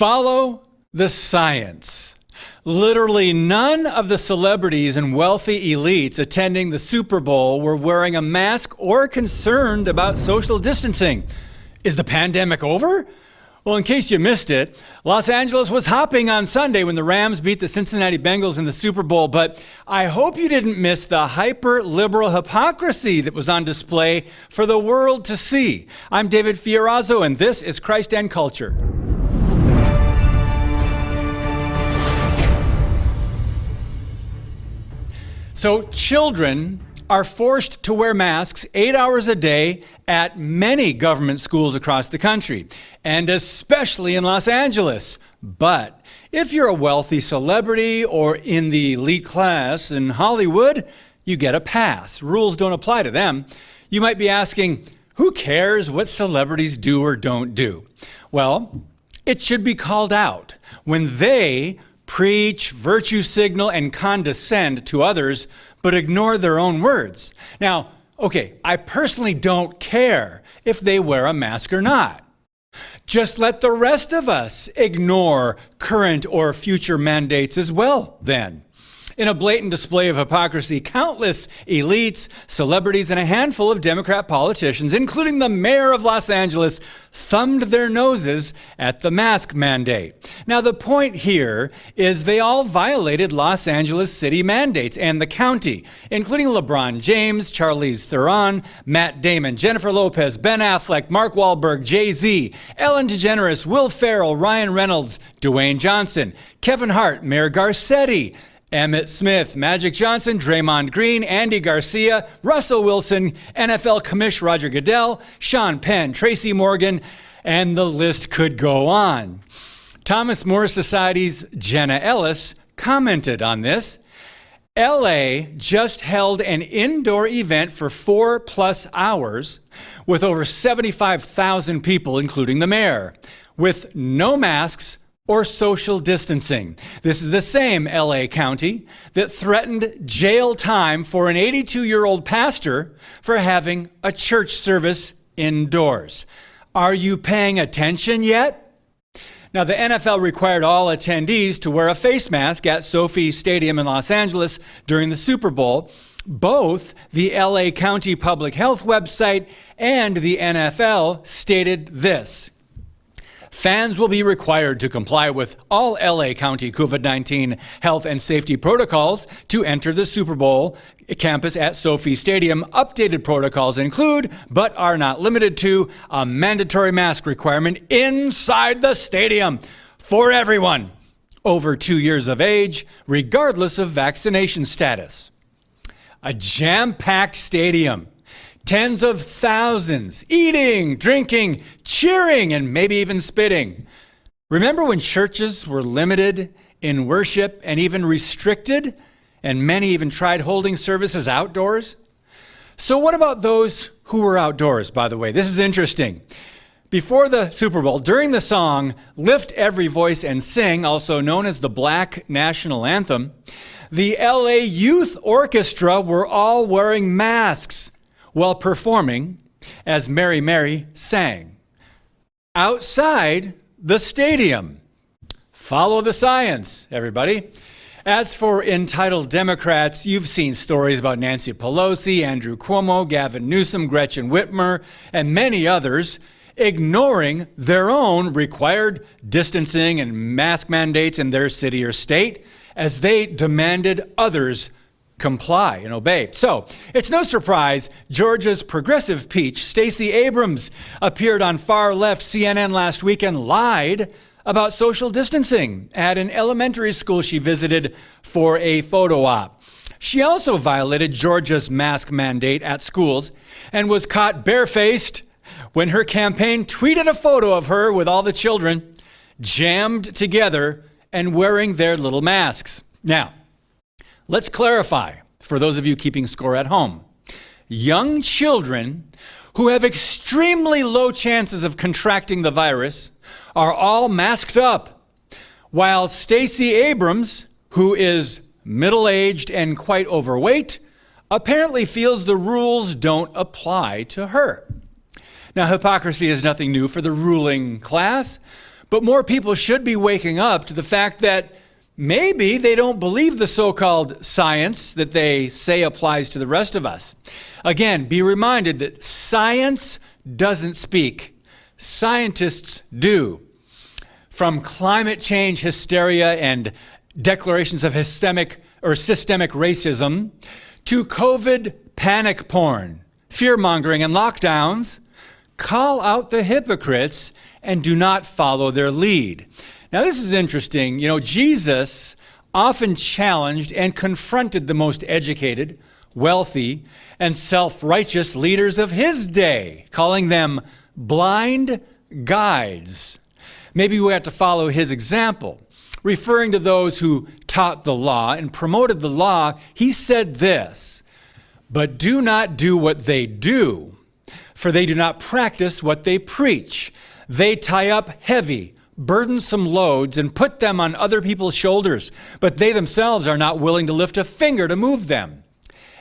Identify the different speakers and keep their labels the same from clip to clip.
Speaker 1: Follow the science. Literally none of the celebrities and wealthy elites attending the Super Bowl were wearing a mask or concerned about social distancing. Is the pandemic over? Well, in case you missed it, Los Angeles was hopping on Sunday when the Rams beat the Cincinnati Bengals in the Super Bowl, but I hope you didn't miss the hyper-liberal hypocrisy that was on display for the world to see. I'm David Fiorazzo, and this is Christ and Culture. So children are forced to wear masks 8 hours a day at many government schools across the country, and especially in Los Angeles. But if you're a wealthy celebrity or in the elite class in Hollywood, you get a pass. Rules don't apply to them. You might be asking, who cares what celebrities do or don't do? Well, it should be called out when they preach, virtue signal, and condescend to others, but ignore their own words. Now, okay, I personally don't care if they wear a mask or not. Just let the rest of us ignore current or future mandates as well, then. In a blatant display of hypocrisy, countless elites, celebrities, and a handful of Democrat politicians, including the mayor of Los Angeles, thumbed their noses at the mask mandate. Now, the point here is they all violated Los Angeles city mandates and the county, including LeBron James, Charlize Theron, Matt Damon, Jennifer Lopez, Ben Affleck, Mark Wahlberg, Jay-Z, Ellen DeGeneres, Will Ferrell, Ryan Reynolds, Dwayne Johnson, Kevin Hart, Mayor Garcetti, Emmett Smith, Magic Johnson, Draymond Green, Andy Garcia, Russell Wilson, NFL Commissioner Roger Goodell, Sean Penn, Tracy Morgan, and the list could go on. Thomas More Society's Jenna Ellis commented on this. LA just held an indoor event for 4+ hours with over 75,000 people, including the mayor, with no masks or social distancing. This is the same LA County that threatened jail time for an 82-year-old pastor for having a church service indoors. Are you paying attention yet? Now, the NFL required all attendees to wear a face mask at SoFi Stadium in Los Angeles during the Super Bowl. Both the LA County Public Health website and the NFL stated this: fans will be required to comply with all LA County COVID-19 health and safety protocols to enter the Super Bowl campus at SoFi Stadium. Updated protocols include, but are not limited to, a mandatory mask requirement inside the stadium for everyone over 2 years of age, regardless of vaccination status. A jam-packed stadium. Tens of thousands eating, drinking, cheering, and maybe even spitting. Remember when churches were limited in worship and even restricted, and many even tried holding services outdoors? So what about those who were outdoors, by the way? This is interesting. Before the Super Bowl, during the song Lift Every Voice and Sing, also known as the Black National Anthem, the LA Youth Orchestra were all wearing masks while performing as Mary Mary sang outside the stadium. Follow the science, everybody. As for entitled Democrats, you've seen stories about Nancy Pelosi, Andrew Cuomo, Gavin Newsom, Gretchen Whitmer, and many others ignoring their own required distancing and mask mandates in their city or state as they demanded others comply and obey. So it's no surprise Georgia's progressive peach, Stacey Abrams, appeared on far-left CNN last week and lied about social distancing at an elementary school she visited for a photo op. She also violated Georgia's mask mandate at schools and was caught barefaced when her campaign tweeted a photo of her with all the children jammed together and wearing their little masks. Now, let's clarify, for those of you keeping score at home. Young children who have extremely low chances of contracting the virus are all masked up, while Stacey Abrams, who is middle-aged and quite overweight, apparently feels the rules don't apply to her. Now, hypocrisy is nothing new for the ruling class, But more people should be waking up to the fact that maybe they don't believe the so-called science that they say applies to the rest of us. Again, be reminded that science doesn't speak. Scientists do. From climate change hysteria and declarations of systemic racism to COVID panic porn, fear-mongering and lockdowns, call out the hypocrites and do not follow their lead. Now, this is interesting. Jesus often challenged and confronted the most educated, wealthy, and self-righteous leaders of his day, calling them blind guides. Maybe we have to follow his example. Referring to those who taught the law and promoted the law, he said this, "But do not do what they do, for they do not practice what they preach. They tie up heavy, burdensome loads and put them on other people's shoulders, but they themselves are not willing to lift a finger to move them.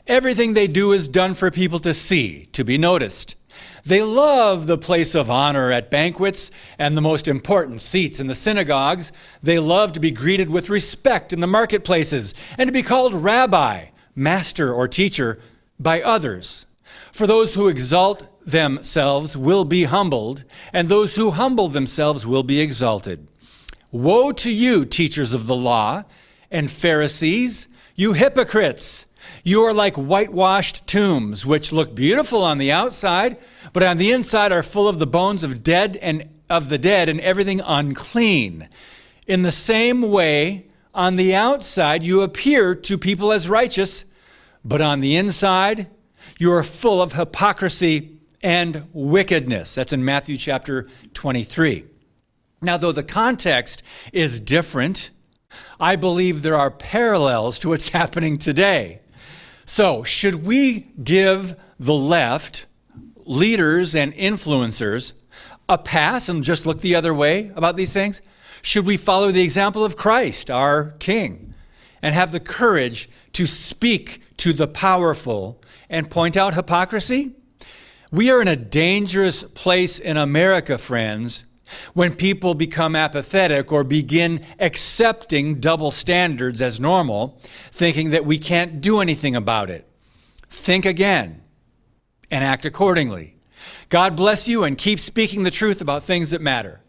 Speaker 1: Everything they do is done for people to see, to be noticed. They love the place of honor at banquets and the most important seats in the synagogues. They love to be greeted with respect in the marketplaces and to be called rabbi, master, or teacher by others. For those who exalt themselves will be humbled, and those who humble themselves will be exalted. Woe to you, teachers of the law and Pharisees, you hypocrites! You are like whitewashed tombs, which look beautiful on the outside, but on the inside are full of the bones of the dead and everything unclean. In the same way, on the outside you appear to people as righteous, but on the inside you are full of hypocrisy and wickedness." That's in Matthew chapter 23. Now, though the context is different, I believe there are parallels to what's happening today. So, should we give the left, leaders and influencers, a pass and just look the other way about these things? Should we follow the example of Christ, our King, and have the courage to speak to the powerful and point out hypocrisy? We are in a dangerous place in America, friends, when people become apathetic or begin accepting double standards as normal, thinking that we can't do anything about it. Think again and act accordingly. God bless you, and keep speaking the truth about things that matter.